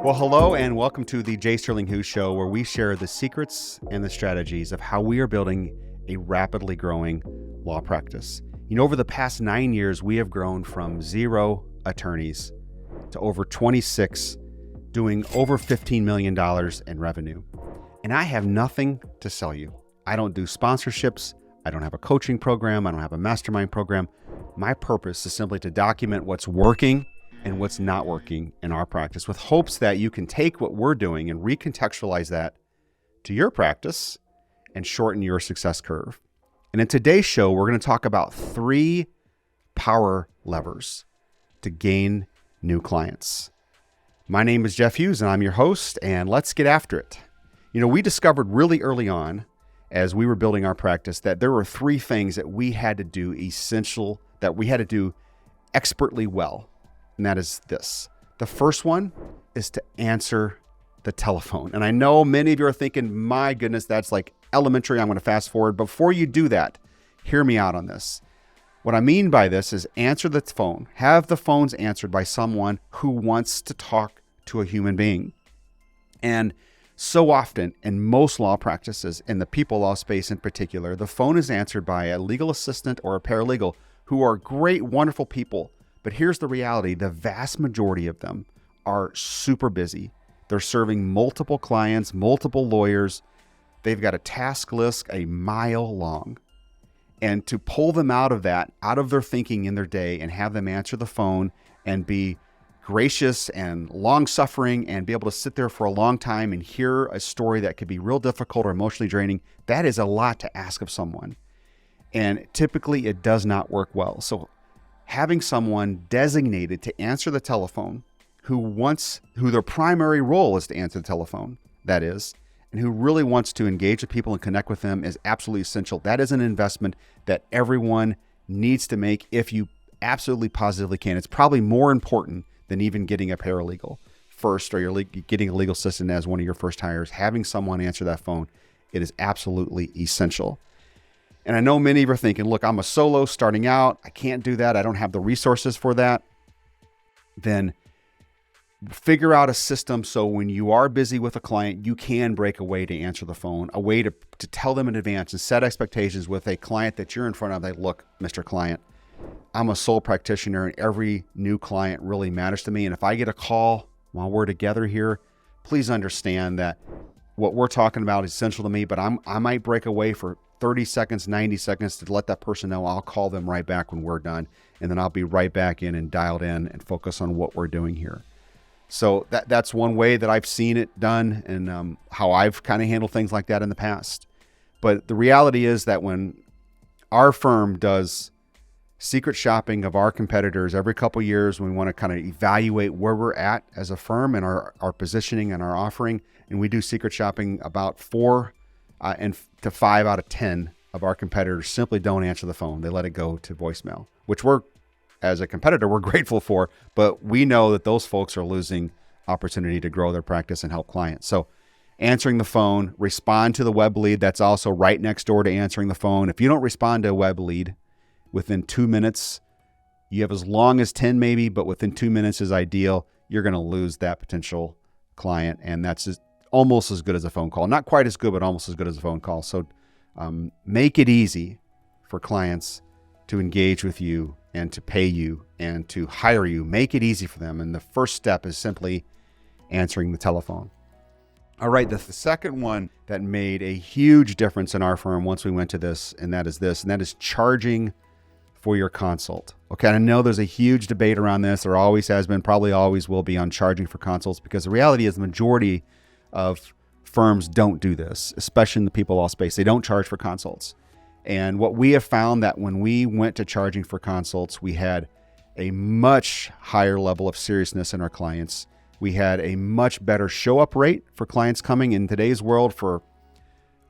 Well, hello and welcome to the J. Sterling Who Show, where we share the secrets and the strategies of how we are building a rapidly growing law practice. Over the past 9 years, we have grown from 0 attorneys to over 26, doing over $15 million in revenue. And I have nothing to sell you. I don't do sponsorships. I don't have a coaching program. I don't have a mastermind program. My purpose is simply to document what's working and what's not working in our practice, with hopes that you can take what we're doing and recontextualize that to your practice and shorten your success curve. And in today's show, we're going to talk about 3 power levers to gain new clients. My name is Jeff Hughes and I'm your host, and let's get after it. We discovered really early on as we were building our practice that there were 3 things that we had to do expertly well. And that is this. The first one is to answer the telephone. And I know many of you are thinking, my goodness, that's like elementary. I'm going to fast forward. Before you do that, hear me out on this. What I mean by this is answer the phone. Have the phones answered by someone who wants to talk to a human being. And so often in most law practices, in the people law space in particular, the phone is answered by a legal assistant or a paralegal who are great, wonderful people. But here's the reality. The vast majority of them are super busy. They're serving multiple clients, multiple lawyers. They've got a task list a mile long. And to pull them out of that, out of their thinking in their day, and have them answer the phone and be gracious and long-suffering and be able to sit there for a long time and hear a story that could be real difficult or emotionally draining, that is a lot to ask of someone. And typically it does not work well. So having someone designated to answer the telephone who their primary role is to answer the telephone, that is, and who really wants to engage with people and connect with them is absolutely essential. That is an investment that everyone needs to make if you absolutely positively can. It's probably more important than even getting a paralegal first, or you're getting a legal assistant as one of your first hires. Having someone answer that phone, it is absolutely essential. And I know many of you are thinking, look, I'm a solo starting out. I can't do that. I don't have the resources for that. Then figure out a system so when you are busy with a client, you can break a way to answer the phone, a way to tell them in advance and set expectations with a client that you're in front of. Like, look, Mr. Client, I'm a sole practitioner and every new client really matters to me. And if I get a call while we're together here, please understand that what we're talking about is essential to me, but I might break away for 30 seconds, 90 seconds to let that person know I'll call them right back when we're done. And then I'll be right back in and dialed in and focus on what we're doing here. So that's one way that I've seen it done, and how I've kind of handled things like that in the past. But the reality is that when our firm does secret shopping of our competitors every couple of years, when we want to kind of evaluate where we're at as a firm and our positioning and our offering, and we do secret shopping about 4 to 5 out of 10 of our competitors simply don't answer the phone. They let it go to voicemail, which as a competitor, we're grateful for, but we know that those folks are losing opportunity to grow their practice and help clients. So answering the phone, respond to the web lead. That's also right next door to answering the phone. If you don't respond to a web lead within 2 minutes, you have as long as 10 maybe, but within 2 minutes is ideal. You're going to lose that potential client. And that's almost as good as a phone call. Not quite as good, but almost as good as a phone call. So make it easy for clients to engage with you and to pay you and to hire you. Make it easy for them. And the first step is simply answering the telephone. All right, the second one that made a huge difference in our firm once we went to this, and that is charging for your consult. Okay, I know there's a huge debate around this. There always has been, probably always will be, on charging for consults, because the reality is the majority of firms don't do this, especially in the people law space. They don't charge for consults. And what we have found that when we went to charging for consults, we had a much higher level of seriousness in our clients. We had a much better show up rate for clients coming. In today's world, for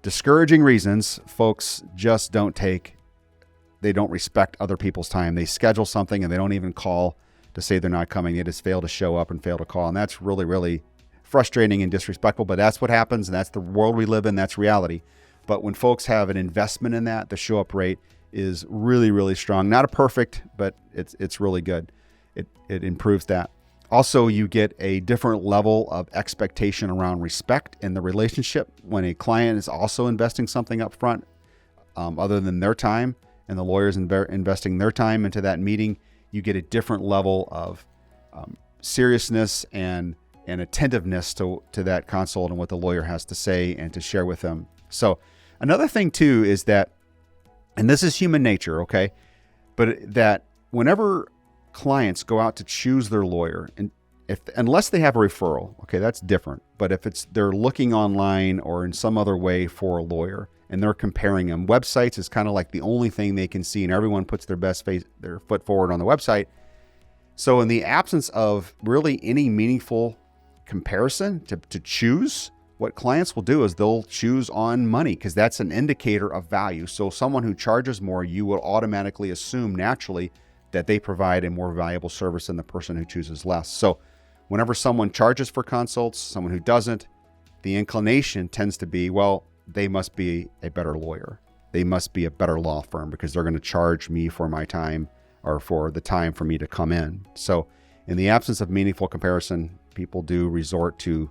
discouraging reasons, folks just they don't respect other people's time. They schedule something and they don't even call to say they're not coming. They just fail to show up and fail to call. And that's really, really frustrating and disrespectful, but that's what happens. And that's the world we live in. That's reality. But when folks have an investment in that, the show up rate is really, really strong. Not a perfect, but it's really good. It improves that. Also, you get a different level of expectation around respect in the relationship when a client is also investing something up front other than their time, and the lawyer's investing their time into that meeting. You get a different level of seriousness and attentiveness to that consult and what the lawyer has to say and to share with them. So another thing too is that, and this is human nature, okay, but that whenever clients go out to choose their lawyer, and unless they have a referral, okay, that's different. But if they're looking online or in some other way for a lawyer and they're comparing them, websites is kind of like the only thing they can see, and everyone puts their foot forward on the website. So in the absence of really any meaningful comparison to choose, what clients will do is they'll choose on money because that's an indicator of value. So someone who charges more, you will automatically assume naturally that they provide a more valuable service than the person who chooses less. So whenever someone charges for consults, someone who doesn't, the inclination tends to be, well, they must be a better lawyer. They must be a better law firm because they're going to charge me for my time or for the time for me to come in. So in the absence of meaningful comparison, people do resort to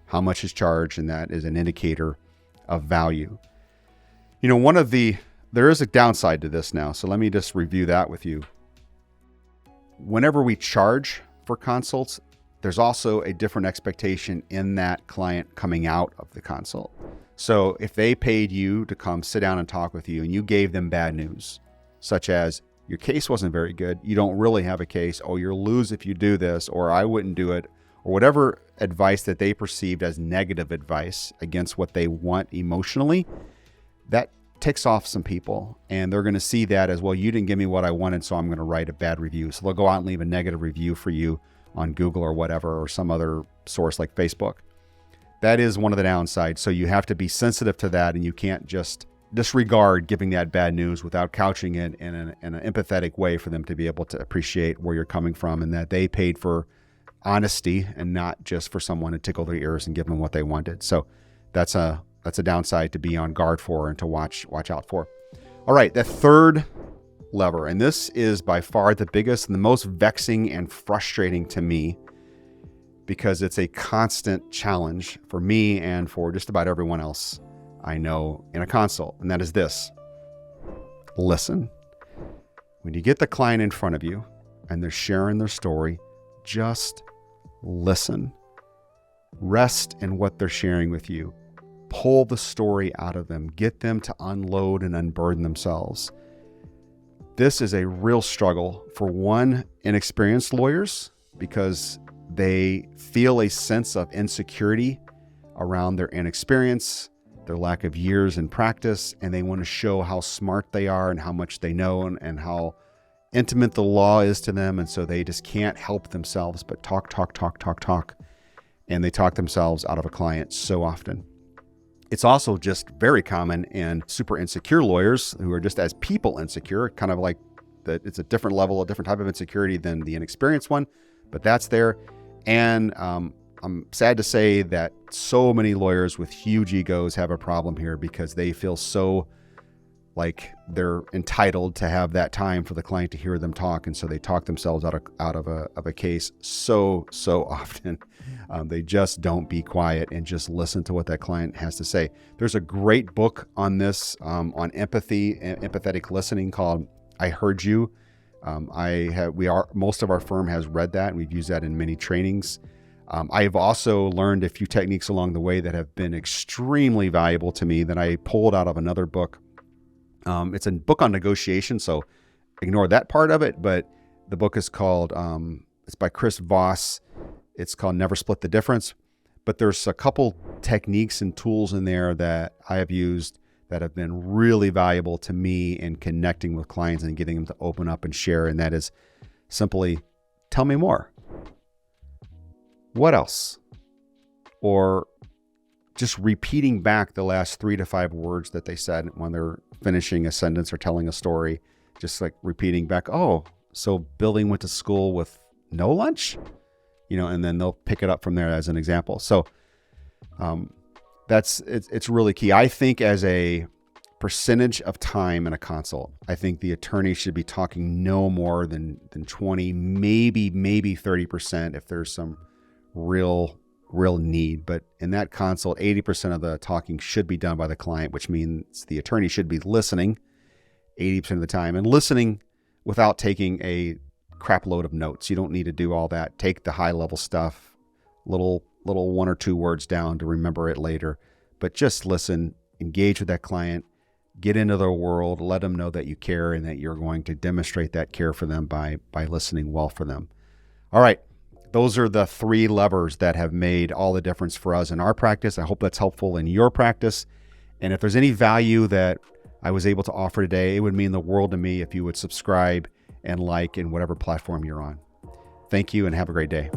how much is charged, and that is an indicator of value. You know, there is a downside to this now. So let me just review that with you. Whenever we charge for consults, there's also a different expectation in that client coming out of the consult. So if they paid you to come sit down and talk with you and you gave them bad news, such as your case wasn't very good, you don't really have a case, oh, you'll lose if you do this, or I wouldn't do it, or whatever advice that they perceived as negative advice against what they want emotionally, that ticks off some people, and they're going to see that as, well, you didn't give me what I wanted, so I'm going to write a bad review. So they'll go out and leave a negative review for you on Google or whatever, or some other source like Facebook. That is one of the downsides. So you have to be sensitive to that, and you can't just disregard giving that bad news without couching it in an empathetic way for them to be able to appreciate where you're coming from and that they paid for honesty and not just for someone to tickle their ears and give them what they wanted. So that's a downside to be on guard for and to watch out for. All right, the third lever, and this is by far the biggest and the most vexing and frustrating to me because it's a constant challenge for me and for just about everyone else I know in a consult, and that is this: listen. When you get the client in front of you and they're sharing their story, just listen. Rest in what they're sharing with you. Pull the story out of them. Get them to unload and unburden themselves. This is a real struggle for inexperienced lawyers because they feel a sense of insecurity around their inexperience, their lack of years in practice, and they want to show how smart they are and how much they know and how intimate the law is to them. And so they just can't help themselves but talk. And they talk themselves out of a client so often. It's also just very common in super insecure lawyers who are just as people insecure, kind of like that. It's a different level, a different type of insecurity than the inexperienced one, but that's there. And I'm sad to say that so many lawyers with huge egos have a problem here because they feel so like they're entitled to have that time for the client to hear them talk. And so they talk themselves out of a case so often. They just don't be quiet and just listen to what that client has to say. There's a great book on this, on empathy and empathetic listening called I Heard You. Most of our firm has read that, and we've used that in many trainings. I've also learned a few techniques along the way that have been extremely valuable to me that I pulled out of another book. It's a book on negotiation, so ignore that part of it. But the book is called, it's by Chris Voss. It's called Never Split the Difference. But there's a couple techniques and tools in there that I have used that have been really valuable to me in connecting with clients and getting them to open up and share. And that is simply, tell me more. What else? Or just repeating back the last 3 to 5 words that they said when they're finishing a sentence or telling a story, just like repeating back, oh, so Billy went to school with no lunch, and then they'll pick it up from there as an example. So it's really key. I think as a percentage of time in a consult. I think the attorney should be talking no more than 20, maybe 30% if there's some real need. But in that consult, 80% of the talking should be done by the client, which means the attorney should be listening 80% of the time, and listening without taking a crap load of notes. You don't need to do all that. Take the high level stuff, little 1 or 2 words down to remember it later, but just listen, engage with that client, get into their world, let them know that you care and that you're going to demonstrate that care for them by listening well for them. All right. Those are the 3 levers that have made all the difference for us in our practice. I hope that's helpful in your practice. And if there's any value that I was able to offer today, it would mean the world to me if you would subscribe and like in whatever platform you're on. Thank you and have a great day.